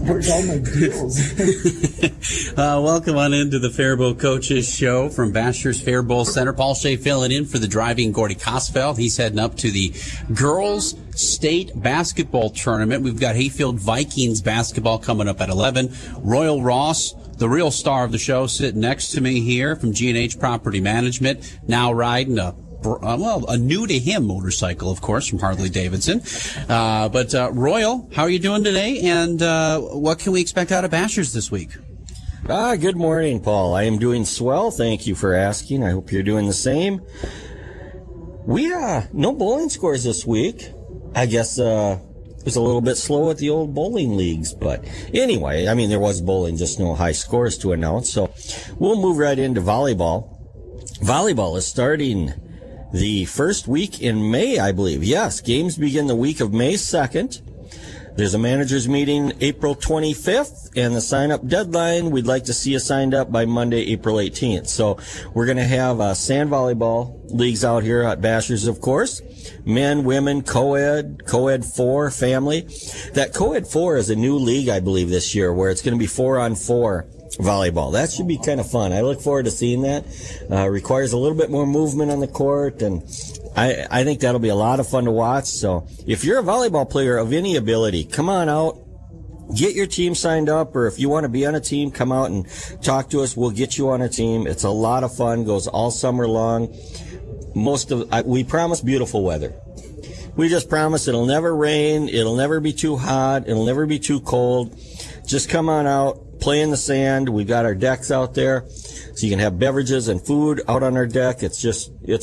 Where's all my deals? Welcome on into the Faribault Coaches Show from Bashers Faribault Center. Paul Shea filling in for the driving Gordy Kosfeld. He's heading up to the girls' state basketball tournament. We've got Hayfield Vikings basketball coming up at 11. Royal Ross, the real star of the show, sitting next to me here from G&H Property Management, now riding a new-to-him motorcycle, of course, from Harley-Davidson. But Royal, how are you doing today, and what can we expect out of Bashers this week? Good morning, Paul. I am doing swell. Thank you for asking. I hope you're doing the same. We, no bowling scores this week. I guess, it was a little bit slow at the old bowling leagues, but anyway, I mean, there was bowling, just no high scores to announce, so we'll move right into volleyball. Volleyball is starting the first week in May, I believe. Yes, games begin the week of May 2nd. There's a managers meeting April 25th, and the sign-up deadline, we'd like to see you signed up by Monday, April 18th. So we're going to have sand volleyball leagues out here at Bashers, of course. Men, women, co-ed 4, family. That co-ed 4 is a new league, I believe, this year, where it's going to be 4-on-4 volleyball. That should be kind of fun. I look forward to seeing that. Requires a little bit more movement on the court, and I think that'll be a lot of fun to watch. So if you're a volleyball player of any ability, come on out, get your team signed up, or if you want to be on a team, come out and talk to us. We'll get you on a team. It's a lot of fun, goes all summer long. We promise beautiful weather. We just promise it'll never rain, it'll never be too hot, it'll never be too cold. Just come on out, play in the sand. We've got our decks out there, so you can have beverages and food out on our deck. It's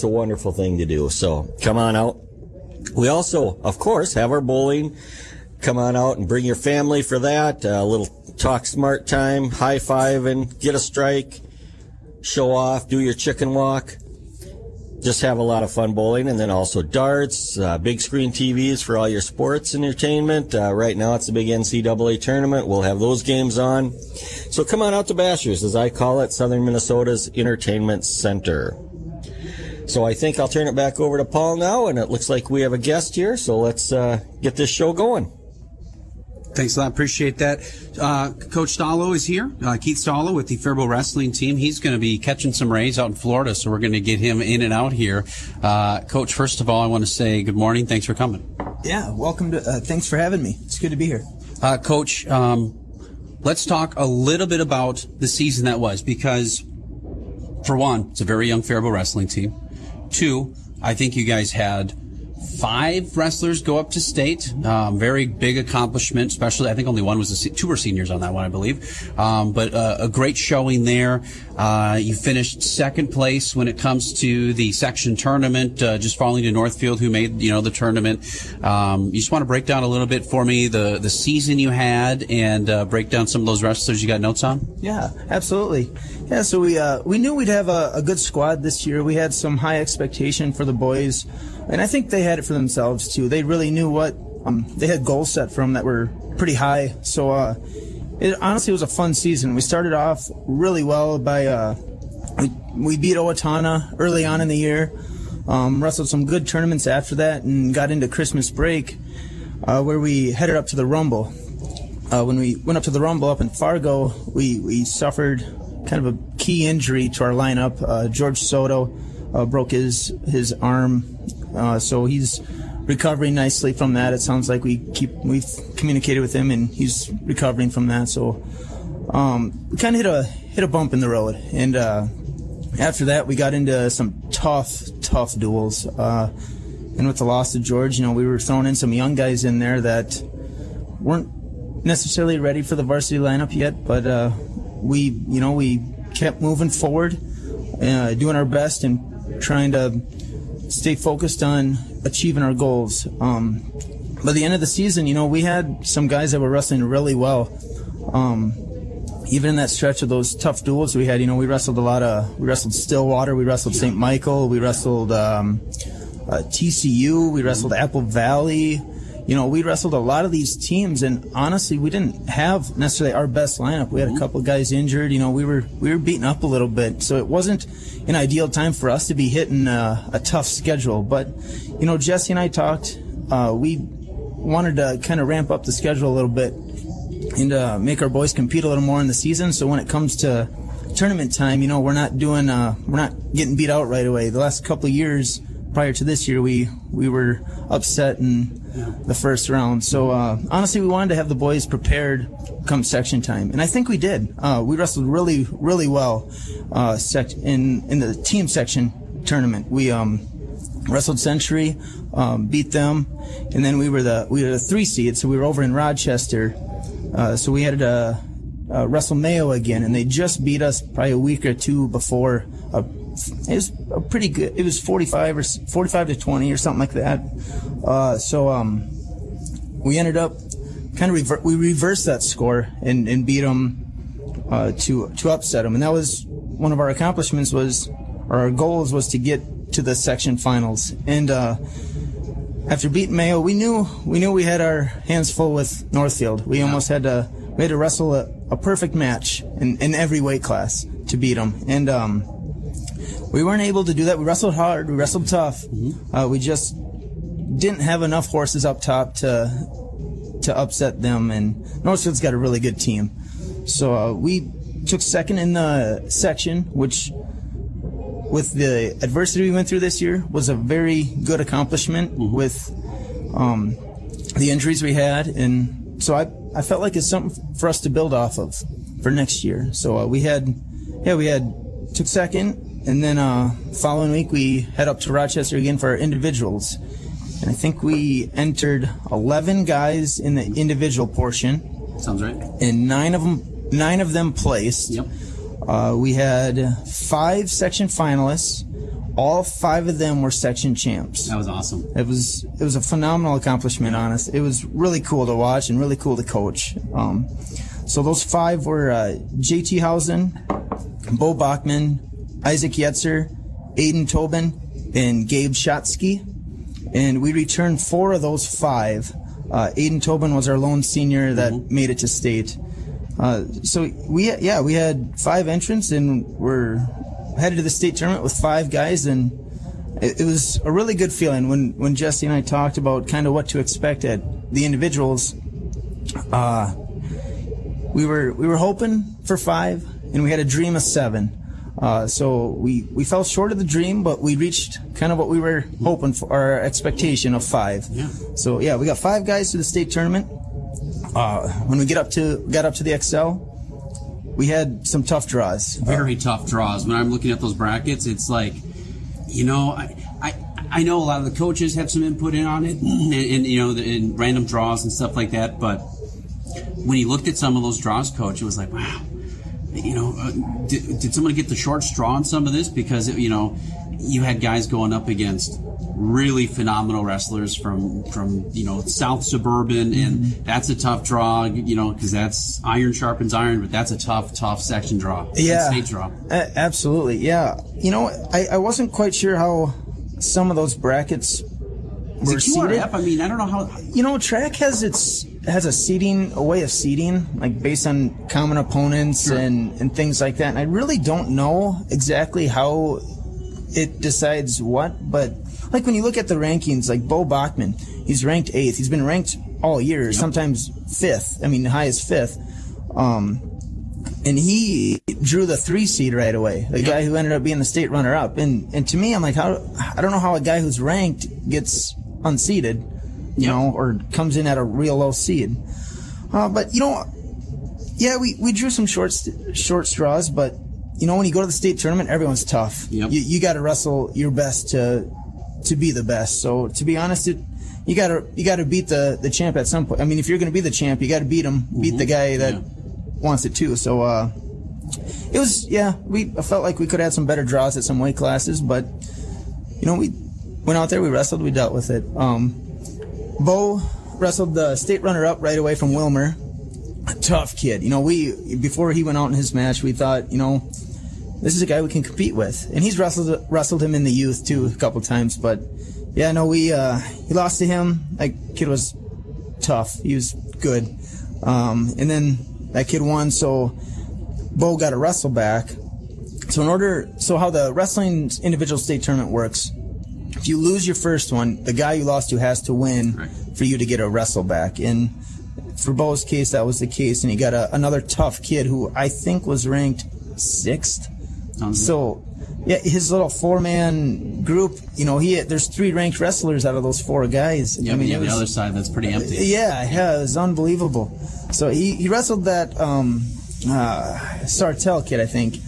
a wonderful thing to do. So come on out. We also, of course, have our bowling. Come on out and bring your family for that. A little talk smart time, high five and get a strike, show off, do your chicken walk. Just have a lot of fun bowling, and then also darts, big screen TVs for all your sports entertainment. Right now it's the big NCAA tournament. We'll have those games on. So come on out to Bashers, as I call it, Southern Minnesota's Entertainment Center. So I think I'll turn it back over to Paul now, and it looks like we have a guest here, so let's get this show going. Thanks a lot. Appreciate that. Coach Staloch is here. Keith Staloch with the Faribault wrestling team. He's going to be catching some rays out in Florida, so we're going to get him in and out here. Coach, first of all, I want to say good morning. Thanks for coming. Yeah, welcome to. Thanks for having me. It's good to be here. Coach, let's talk a little bit about the season that was, because, for one, it's a very young Faribault wrestling team. 2, I think you guys had 5 wrestlers go up to state. Very big accomplishment, especially I think only one was 2 were seniors on that one, I believe. But a great showing there. You finished second place when it comes to the section tournament, just falling to Northfield, who made, the tournament. You just want to break down a little bit for me the season you had, and break down some of those wrestlers you got notes on? Yeah, absolutely. Yeah, so we knew we'd have a good squad this year. We had some high expectation for the boys, and I think they had it for themselves too. They really knew what they had goals set for them that were pretty high. So it honestly was a fun season. We started off really well by we beat Owatonna early on in the year, wrestled some good tournaments after that, and got into Christmas break where we headed up to the Rumble. When we went up to the Rumble up in Fargo, we suffered kind of a key injury to our lineup. George Soto broke his arm, so he's recovering nicely from that. It sounds like we've communicated with him, and he's recovering from that. So we kind of hit a bump in the road, and after that we got into some tough duels. And with the loss of George, we were throwing in some young guys in there that weren't necessarily ready for the varsity lineup yet, but we kept moving forward, doing our best and trying to stay focused on achieving our goals. By the end of the season, we had some guys that were wrestling really well. Even in that stretch of those tough duels we had, we wrestled we wrestled Stillwater, we wrestled St. Michael, we wrestled TCU, we wrestled Apple Valley. We wrestled a lot of these teams, and honestly, we didn't have necessarily our best lineup. We had a couple of guys injured. We were beaten up a little bit, so it wasn't an ideal time for us to be hitting a tough schedule. But, Jesse and I talked. We wanted to kind of ramp up the schedule a little bit and make our boys compete a little more in the season. So when it comes to tournament time, we're not getting beat out right away. The last couple of years prior to this year, we were upset in the first round. So honestly, we wanted to have the boys prepared come section time, and I think we did. We wrestled really, really well in the team section tournament. We wrestled Century, beat them, and then we were the 3 seed, so we were over in Rochester. So we had to wrestle Mayo again, and they just beat us probably a week or two before. It was a pretty good. It was 45 to 20 or something like that. So we ended up we reversed that score and beat them to upset them, and that was one of our accomplishments. Our goals was to get to the section finals, and after beating Mayo, we knew we had our hands full with Northfield. We almost had to wrestle a perfect match in every weight class to beat them, and we weren't able to do that. We wrestled hard, we wrestled tough. We just didn't have enough horses up top to upset them, and Northfield's got a really good team. So we took second in the section, which, with the adversity we went through this year, was a very good accomplishment with the injuries we had. And so I felt like it's something for us to build off of for next year. So we took second, and then following week we head up to Rochester again for our individuals. And I think we entered 11 guys in the individual portion. Sounds right. And nine of them placed. Yep. We had 5 section finalists. All 5 of them were section champs. That was awesome. It was a phenomenal accomplishment, honest. It was really cool to watch and really cool to coach. So those 5 were J.T. Hausen, Bo Bachman, Isaac Yetzer, Aiden Tobin, and Gabe Shotsky. And we returned 4 of those 5. Aiden Tobin was our lone senior that made it to state. So we had 5 entrants, and we're headed to the state tournament with 5 guys, and it was a really good feeling when Jesse and I talked about kind of what to expect at the individuals. We were hoping for 5, and we had a dream of 7. So we fell short of the dream, but we reached kind of what we were hoping for, our expectation of 5. Yeah. So we got 5 guys to the state tournament. When we got up to the XL, we had some tough draws. Very tough draws. When I'm looking at those brackets, it's like, I know a lot of the coaches have some input in on it, and in random draws and stuff like that. But when you looked at some of those draws, Coach, it was like, wow. Did someone get the short straw on some of this? Because you had guys going up against really phenomenal wrestlers from South Suburban, and that's a tough draw, because that's iron sharpens iron, but that's a tough section draw. Yeah, state draw. Absolutely. Yeah. I wasn't quite sure how some of those brackets were seated. I mean, I don't know how. Track has a way of seeding, like based on common opponents and things like that. And I really don't know exactly how it decides what, but like when you look at the rankings, like Bo Bachman, he's ranked 8th. He's been ranked all year, sometimes 5th. I mean, the highest 5th. And he drew the 3 seed right away, the guy who ended up being the state runner-up. And to me, I'm like, I don't know how a guy who's ranked gets unseeded, or comes in at a real low seed. But we drew some short straws. But when you go to the state tournament, everyone's tough. Yep. You got to wrestle your best to be the best. So to be honest, you got to beat the champ at some point. I mean, if you're going to be the champ, you got to beat him, beat the guy that wants it too. So it was I felt like we could have had some better draws at some weight classes, but we went out there, we wrestled, we dealt with it. Bo wrestled the state runner-up right away from Wilmer. A tough kid. Before he went out in his match, we thought, this is a guy we can compete with. And he's wrestled him in the youth, too, a couple times. But, he lost to him. That kid was tough. He was good. And then that kid won, so Bo got a wrestle back. So how the wrestling individual state tournament works, if you lose your first one, the guy you lost to has to win for you to get a wrestle back. And for Bo's case, that was the case, and he got another tough kid who I think was ranked 6th. So, yeah, his little 4-man group, there's 3 ranked wrestlers out of those 4 guys. Yeah, the other side that's pretty empty. Yeah, it was unbelievable. So he wrestled that Sartell kid, I think.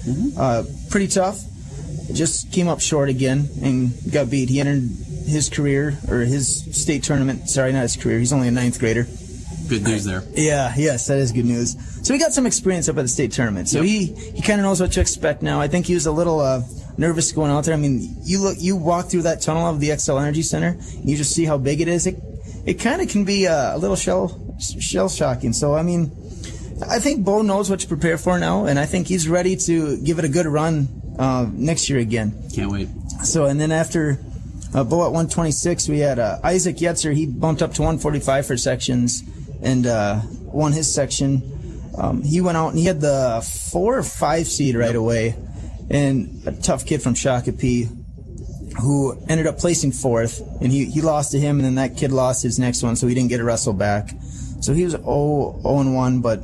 Pretty tough. Just came up short again and got beat. He entered his career, or his state tournament. Sorry, not his career. He's only a 9th grader. Good news there. Yeah, yes, that is good news. So he got some experience up at the state tournament. So he kind of knows what to expect now. I think he was a little nervous going out there. I mean, you walk through that tunnel of the XL Energy Center, and you just see how big it is. It kind of can be a little shell shocking. So, I mean, I think Bo knows what to prepare for now, and I think he's ready to give it a good run next year again. Can't wait. So, and then after Bo at 126, we had Isaac Yetzer. He bumped up to 145 for sections and won his section. He went out and he had the 4 or 5 seed right away, and a tough kid from Shakopee who ended up placing 4th, and he lost to him, and then that kid lost his next one, so he didn't get a wrestle back. So he was 0-1, but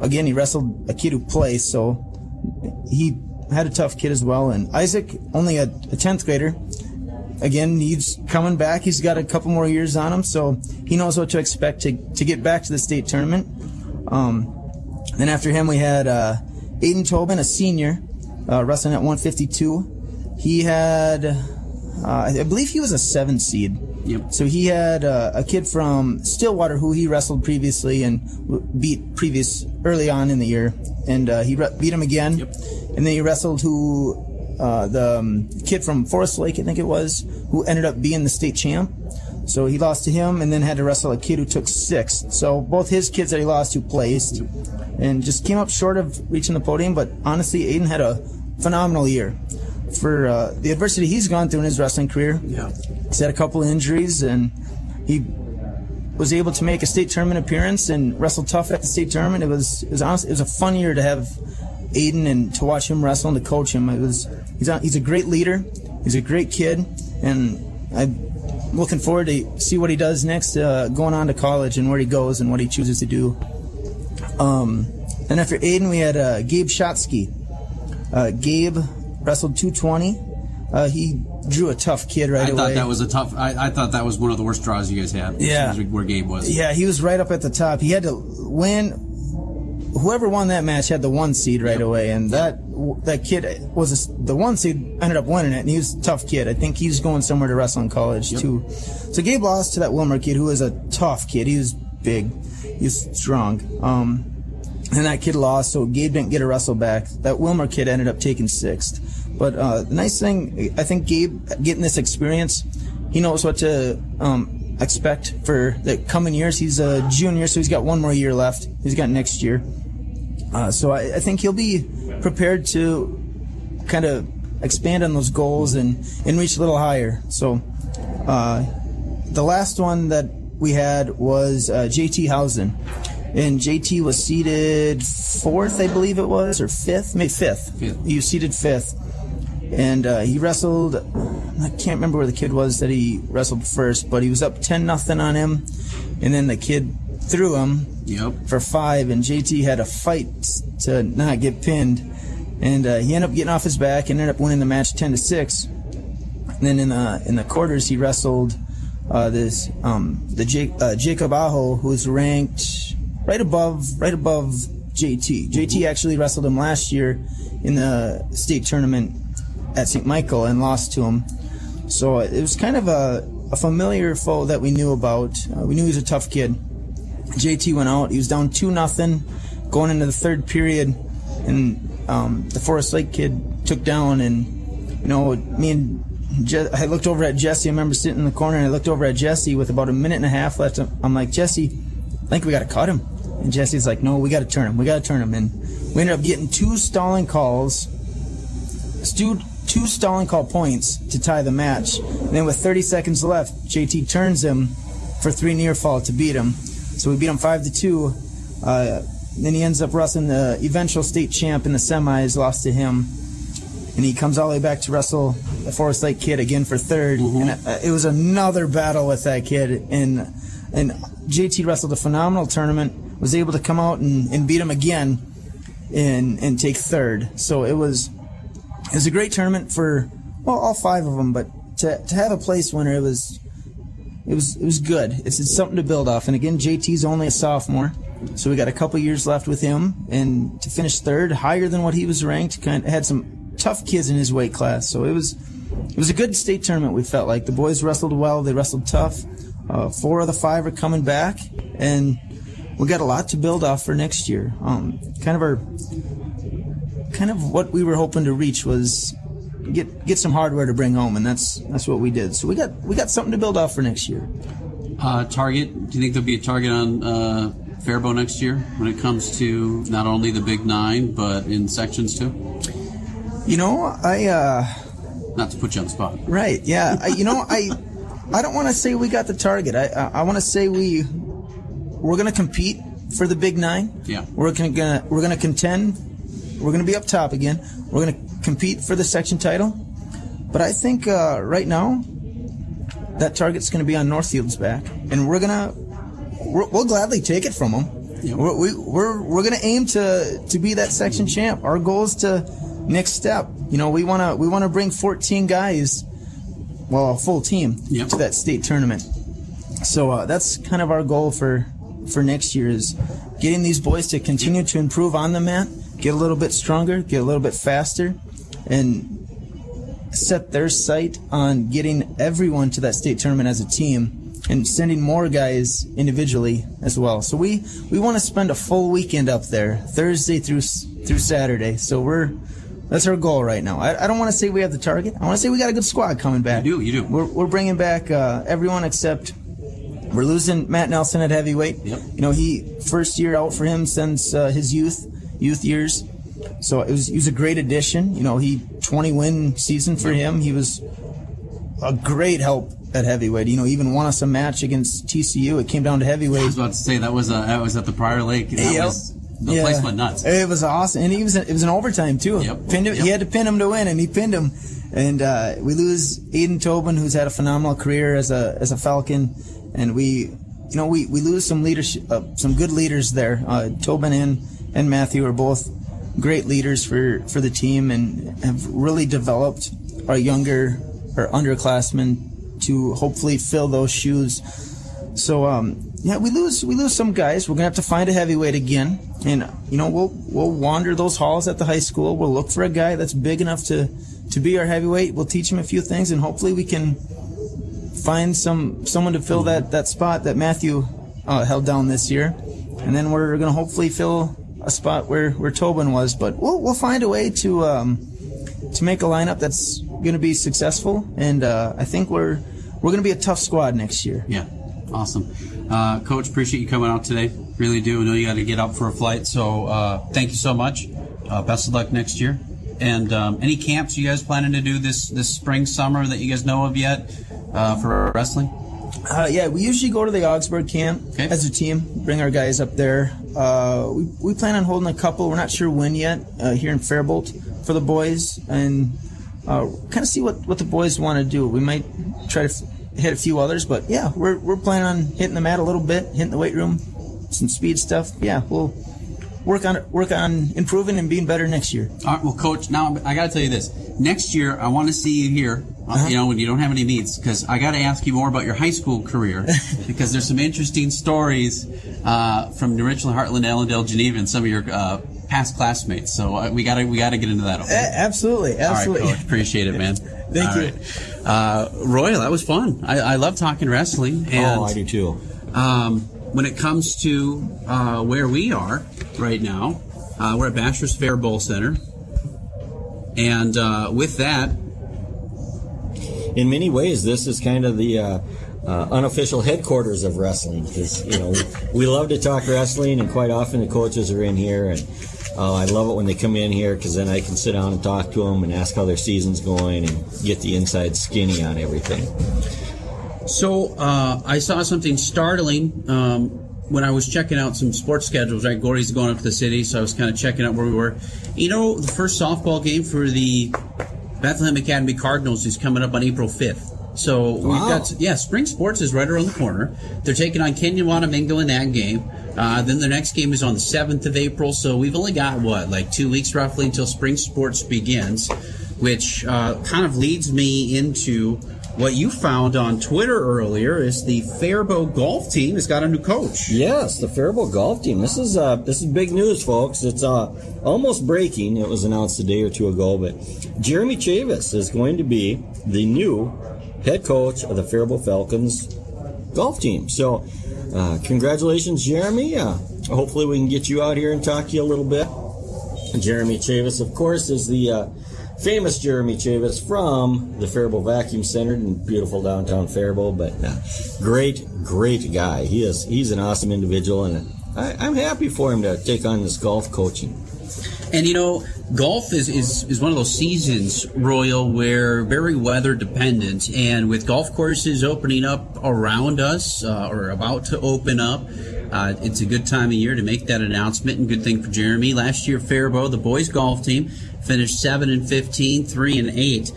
again, he wrestled a kid who placed, so he had a tough kid as well. And Isaac, only a 10th grader. Again, he's coming back. He's got a couple more years on him, so he knows what to expect to get back to the state tournament. Then after him, we had Aiden Tobin, a senior, wrestling at 152. He had, I believe he was a 7 seed. Yep. So he had a kid from Stillwater who he wrestled previously and beat early on in the year, and he beat him again. Yep. And then he wrestled the kid from Forest Lake, I think it was, who ended up being the state champ. So he lost to him, and then had to wrestle a kid who took 6th. So both his kids that he lost who placed, and just came up short of reaching the podium. But honestly, Aiden had a phenomenal year for the adversity he's gone through in his wrestling career. Yeah. He's had a couple of injuries, and he was able to make a state tournament appearance and wrestle tough at the state tournament. It was a fun year to have Aiden and to watch him wrestle and to coach him. He's a great leader. He's a great kid, and I'm looking forward to see what he does next, going on to college and where he goes and what he chooses to do. Then after Aiden, we had Gabe Shotsky. Gabe wrestled 220. He drew a tough kid right away. I thought that was one of the worst draws you guys had. Yeah. Where Gabe was. Yeah, he was right up at the top. He had to win. Whoever won that match had the 1 seed right away, and that kid was the 1 seed, ended up winning it, and he was a tough kid. I think he's going somewhere to wrestle in college too. So Gabe lost to that Wilmer kid, who was a tough kid. He was big, he was strong. And that kid lost, so Gabe didn't get a wrestle back. That Wilmer kid ended up taking 6th. But the nice thing, I think Gabe getting this experience, he knows what to expect for the coming years. He's a junior, so he's got 1 more year left. He's got next year. So I think he'll be prepared to kind of expand on those goals and reach a little higher. So the last one that we had was JT Housen. And JT was seated 4th, I believe it was, or 5th? Maybe 5th. He was seated 5th. And he wrestled, I can't remember where the kid was that he wrestled first, but he was up 10-0 on him. And then the kid threw him for 5, and JT had a fight to not get pinned. And he ended up getting off his back and ended up winning the match 10-6. And then in the quarters, he wrestled Jacob Aho, who was ranked right above JT. JT actually wrestled him last year in the state tournament at St. Michael and lost to him. So it was kind of a familiar foe that we knew about. We knew he was a tough kid. JT went out. He was down 2-0 going into the 3rd period, and the Forest Lake kid took down. And I looked over at Jesse. I remember sitting in the corner, and I looked over at Jesse with about 1.5 minutes left. I'm like, Jesse, I think we got to cut him. And Jesse's like, no, we got to turn him. And we ended up getting 2 stalling calls, 2 stalling call points to tie the match. And then with 30 seconds left, JT turns him for 3 near fall to beat him. So we beat him 5-2. Then he ends up wrestling the eventual state champ in the semis, lost to him. And he comes all the way back to wrestle the Forest Lake kid again for 3rd. And it was another battle with that kid. And JT wrestled a phenomenal tournament, was able to come out and beat him again and take third. So it was a great tournament for all 5 of them, but to have a place winner, it was good. It's something to build off. And again, JT's only a sophomore, so we got a couple years left with him. And to finish third, higher than what he was ranked, kind of had some tough kids in his weight class. So it was a good state tournament. We felt like the boys wrestled well, they wrestled tough. 4 of the 5 are coming back, and we got a lot to build off for next year. Kind of what we were hoping to reach was get some hardware to bring home, and that's what we did. So we got something to build off for next year. Target? Do you think there'll be a target on Faribault next year when it comes to not only the Big 9 but in sections too? Not to put you on the spot. Right? Yeah. I don't want to say we got the target. I want to say we're going to compete for the Big 9. Yeah. We're going to contend. We're going to be up top again. We're going to compete for the section title. But I think right now that target's going to be on Northfield's back, and we'll gladly take it from them. Yeah. We're going to aim to be that section champ. Our goal is to next step. We want to bring 14 guys, a full team, to that state tournament. So that's kind of our goal for next year, is getting these boys to continue to improve on the mat, get a little bit stronger, get a little bit faster, and set their sight on getting everyone to that state tournament as a team and sending more guys individually as well. So we want to spend a full weekend up there, Thursday through Saturday. So that's our goal right now. I don't want to say we have the target. I want to say we got a good squad coming back. You do. We're bringing back everyone except we're losing Matt Nelson at heavyweight. Yep. He first year out for him since his youth years. So he was a great addition. 20-win season for him. He was a great help at heavyweight. He even won us a match against TCU. It came down to heavyweight. I was about to say that was at the Prior Lake. The place went nuts. It was awesome, and it was an overtime too. Yep. Pinned him. He had to pin him to win, and he pinned him. And we lose Aiden Tobin, who's had a phenomenal career as a Falcon, and we lose some leadership, some good leaders there. Tobin and Matthew are both great leaders for the team, and have really developed our underclassmen to hopefully fill those shoes. So we lose some guys. We're gonna have to find a heavyweight again, and we'll wander those halls at the high school. We'll look for a guy that's big enough to be our heavyweight. We'll teach him a few things, and hopefully we can find someone to fill that spot that Matthew held down this year, and then we're gonna hopefully fill a spot where Tobin was. But we'll find a way to make a lineup that's gonna be successful, and I think we're gonna be a tough squad next year. Yeah. Awesome. Coach, appreciate you coming out today. Really do. I know you got to get up for a flight, so thank you so much. Best of luck next year. And any camps you guys planning to do this spring, summer that you guys know of yet for wrestling? We usually go to the Augsburg camp as a team, bring our guys up there. We plan on holding a couple. We're not sure when yet, here in Faribault for the boys, and kind of see what the boys want to do. We might try to hit a few others, but we're planning on hitting the mat a little bit, hitting the weight room, some speed stuff. We'll work on improving and being better next year. All right, well, Coach, now I got to tell you this. Next year, I want to see you here, when you don't have any meets, because I got to ask you more about your high school career, because there's some interesting stories from New Richland, Heartland, Allendale, Geneva, and some of your past classmates. So we got to get into that. Okay? Absolutely. All right, Coach. Appreciate it, man. Thank you. Right. Roy, that was fun. I love talking wrestling. And, I do too. When it comes to where we are right now, we're at Bachelor's Fair Bowl Center. And with that, in many ways, this is kind of the unofficial headquarters of wrestling. Because we love to talk wrestling, and quite often the coaches are in here, and I love it when they come in here, because then I can sit down and talk to them and ask how their season's going and get the inside skinny on everything. So I saw something startling when I was checking out some sports schedules. Right, Gordy's going up to the city, so I was kind of checking out where we were. The first softball game for the Bethlehem Academy Cardinals is coming up on April 5th. So we've Wow. got, spring sports is right around the corner. They're taking on Kenyon Wanamingo in that game. Then their next game is on the 7th of April. So we've only got, 2 weeks roughly until spring sports begins, which kind of leads me into what you found on Twitter earlier is the Faribault golf team has got a new coach. Yes, the Faribault golf team. This is big news, folks. It's almost breaking. It was announced a day or two ago, but Jeremy Chavis is going to be the new head coach of the Faribault Falcons golf team. So, congratulations, Jeremy. Hopefully we can get you out here and talk to you a little bit. Jeremy Chavis, of course, is the famous Jeremy Chavis from the Faribault Vacuum Center in beautiful downtown Faribault, but great guy. He's an awesome individual, and I'm happy for him to take on this golf coaching. And golf is one of those seasons, Royal, where very weather dependent, and with golf courses opening up around us or about to open up, it's a good time of year to make that announcement, and good thing for Jeremy. Last year, Faribault, the boys golf team, finished 7-15, 3-8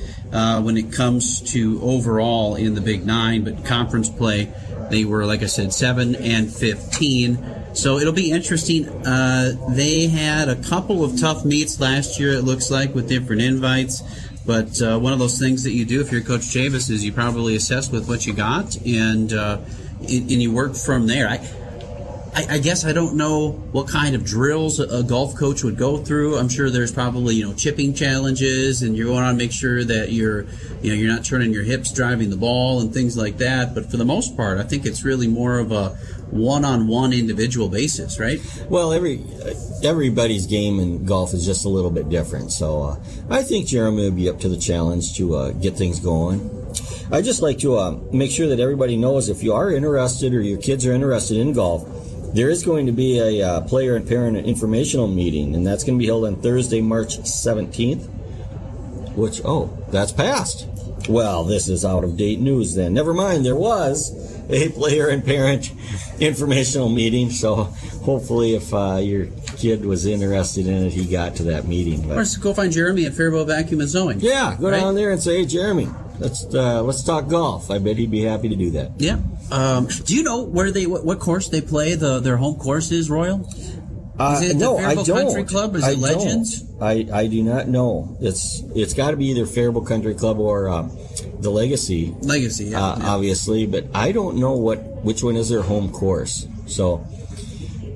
when it comes to overall in the Big Nine, but conference play, they were, like I said, 7-15. So it'll be interesting. They had a couple of tough meets last year, it looks like, with different invites. But one of those things that you do if you're Coach Chavis is you probably assess with what you got, and you work from there. I guess I don't know what kind of drills a golf coach would go through. I'm sure there's probably chipping challenges, and you're going on to make sure that you're not turning your hips driving the ball and things like that. But for the most part, I think it's really more of a one-on-one individual basis, right? Well, everybody's game in golf is just a little bit different. So I think Jeremy will be up to the challenge to get things going. I'd just like to make sure that everybody knows if you are interested or your kids are interested in golf, there is going to be a player and parent informational meeting, and that's going to be held on Thursday, March 17th, which, that's past. Well, this is out-of-date news then. Never mind, there was a player and parent informational meeting, so hopefully if your kid was interested in it, he got to that meeting. But, or just go find Jeremy at Faribault Vacuum and Sewing. Yeah, go down there and say, hey, Jeremy, let's talk golf. I bet he'd be happy to do that. Yeah. Do you know where what course they play? Their home course is, Royal? Is it no, the Faribault Country Club? Or is it Legends? I do not know. It's got to be either Faribault Country Club or the Legacy. Legacy, yeah. Obviously, but I don't know which one is their home course. So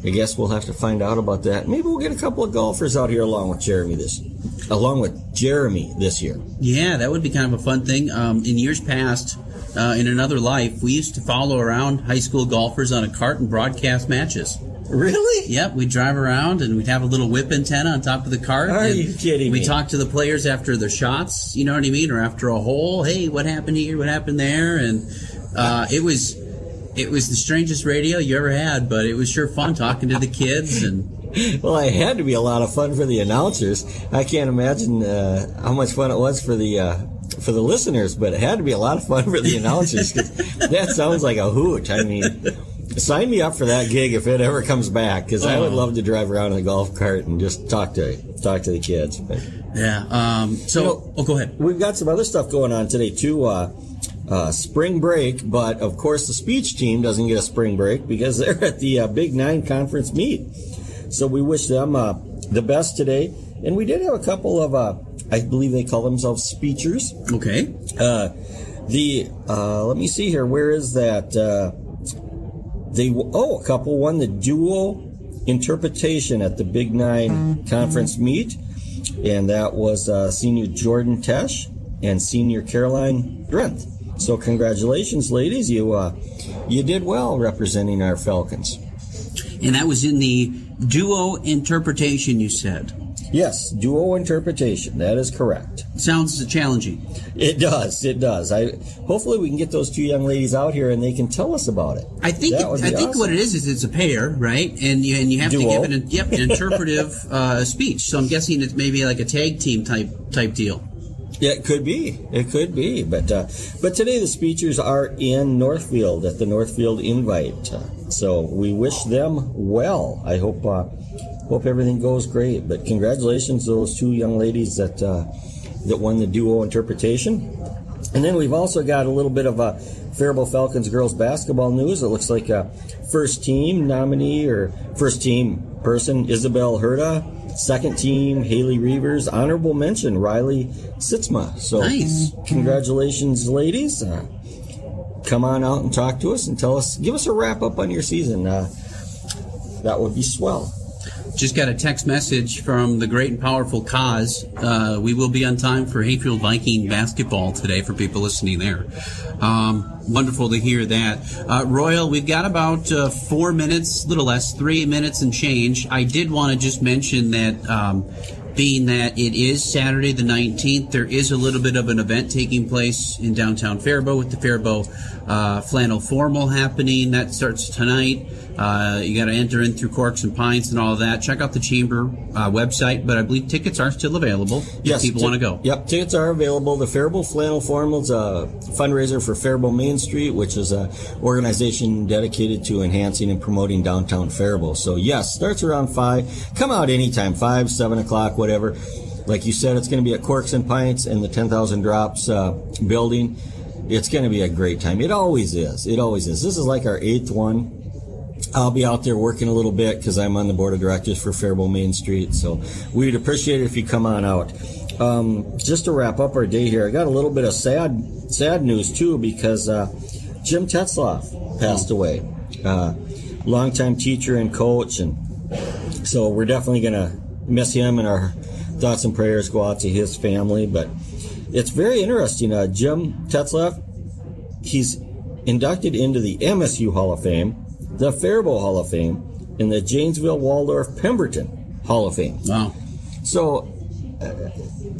I guess we'll have to find out about that. Maybe we'll get a couple of golfers out here along with Jeremy this year. Yeah, that would be kind of a fun thing. In years past, in another life, we used to follow around high school golfers on a cart and broadcast matches. Really? Yep, we'd drive around and we'd have a little whip antenna on top of the cart. Are you kidding me? We'd talk to the players after their shots, you know what I mean, or after a hole. Hey, what happened here? What happened there? And it was the strangest radio you ever had, but it was sure fun talking to the kids. And well, it had to be a lot of fun for the announcers. I can't imagine how much fun it was for the listeners, but it had to be a lot of fun for the announcers. 'Cause that sounds like a hoot. I mean, sign me up for that gig if it ever comes back, because I would love to drive around in a golf cart and just talk to the kids. But, yeah. Go ahead. We've got some other stuff going on today too. Spring break, but of course the speech team doesn't get a spring break because they're at the Big Nine conference meet. So we wish them the best today. And we did have a couple of, I believe they call themselves speechers. Okay. Let me see here. Where is that? A couple won the duo interpretation at the Big Nine conference meet. And that was senior Jordan Tesh and senior Caroline Drenth. So congratulations, ladies. You did well representing our Falcons. And that was in the duo interpretation, you said? Yes, duo interpretation. That is correct. Sounds challenging. It does. Hopefully we can get those two young ladies out here and they can tell us about it. I think awesome. what it is it's a pair, right? And you have duo. to give an interpretive speech. So I'm guessing it's maybe like a tag team type deal. Yeah, it could be. But today the speechers are in Northfield at the Northfield Invite. So we wish them well. I hope everything goes great. But congratulations to those two young ladies that won the duo interpretation. And then we've also got a little bit of a Faribault Falcons girls basketball news. It looks like a first team nominee or first team person, Isabel Herda. Second team, Haley Reavers. Honorable mention, Riley Sitzma. So nice. Congratulations, ladies. Come on out and talk to us and give us a wrap up on your season. That would be swell. Just got a text message from the great and powerful Kaz. We will be on time for Hayfield Viking basketball today for people listening there. Wonderful to hear that. Royal, we've got about 4 minutes, little less, 3 minutes and change. I did want to just mention that being that it is Saturday the 19th, there is a little bit of an event taking place in downtown Faribault with the Faribault Flannel Formal happening. That starts tonight. You got to enter in through Corks and Pints and all of that. Check out the Chamber website, but I believe tickets are still available if people want to go. Yep, tickets are available. The Faribault Flannel Formal is a fundraiser for Faribault Main Street, which is an organization dedicated to enhancing and promoting downtown Faribault. So, yes, starts around 5. Come out anytime, 5, 7 o'clock, whatever. Like you said, it's going to be at Corks and Pints in the 10,000 Drops building. It's going to be a great time. It always is. It always is. This is like our 8th one. I'll be out there working a little bit because I'm on the board of directors for Faribault Main Street. So we'd appreciate it if you come on out. Just to wrap up our day here, I got a little bit of sad news too because Jim Tetzlaff passed away. Longtime teacher and coach, and so we're definitely going to miss him, and our thoughts and prayers go out to his family. But it's very interesting. Jim Tetzlaff, he's inducted into the MSU Hall of Fame, the Faribault Hall of Fame, and the Janesville Waldorf Pemberton Hall of Fame. Wow. So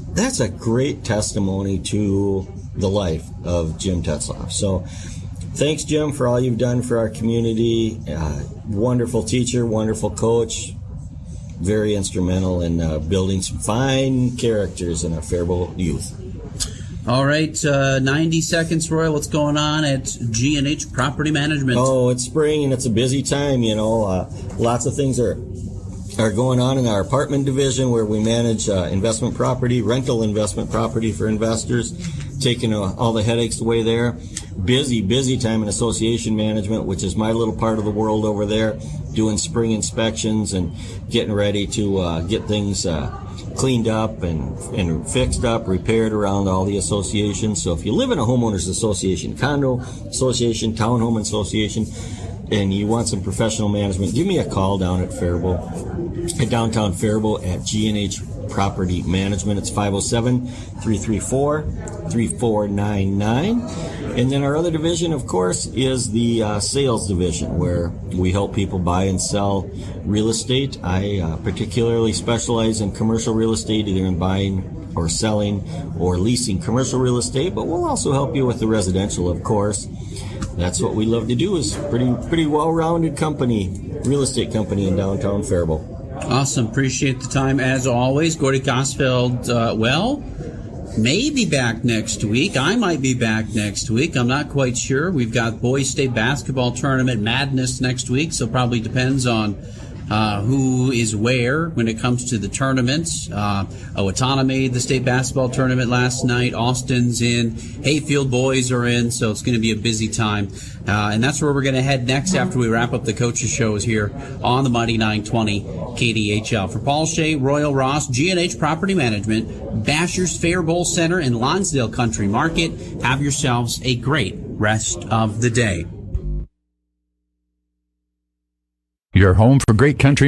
that's a great testimony to the life of Jim Tetzlaff. So thanks, Jim, for all you've done for our community. Wonderful teacher, wonderful coach, very instrumental in building some fine characters in our Faribault youth. All right, 90 seconds, Roy. What's going on at G&H Property Management? Oh, it's spring and it's a busy time, you know. Lots of things are going on in our apartment division where we manage investment property, rental investment property for investors, taking all the headaches away there. Busy time in association management, which is my little part of the world over there, doing spring inspections and getting ready to get things cleaned up and fixed up, repaired around all the associations. So if you live in a homeowners association, condo association, townhome association, and you want some professional management, give me a call down at downtown Faribault at G&H Property Management. It's 507-334-3499. And then our other division, of course, is the sales division, where we help people buy and sell real estate. I particularly specialize in commercial real estate, either in buying or selling or leasing commercial real estate, but we'll also help you with the residential, of course. That's what we love to do, is pretty well-rounded company, real estate company in downtown Faribault. Awesome. Appreciate the time as always. Gordy Gosfeld, may be back next week. I might be back next week. I'm not quite sure. We've got boys state basketball tournament madness next week, so probably depends on who is where when it comes to the tournaments. Owatonna made the state basketball tournament last night. Austin's in. Hayfield boys are in, so it's going to be a busy time. And that's where we're going to head next after we wrap up the coaches' shows here on the Mighty 920 KDHL. For Paul Shea, Royal Ross, G&H Property Management, Basher's Faribault Center, and Lonsdale Country Market, have yourselves a great rest of the day. Your home for great country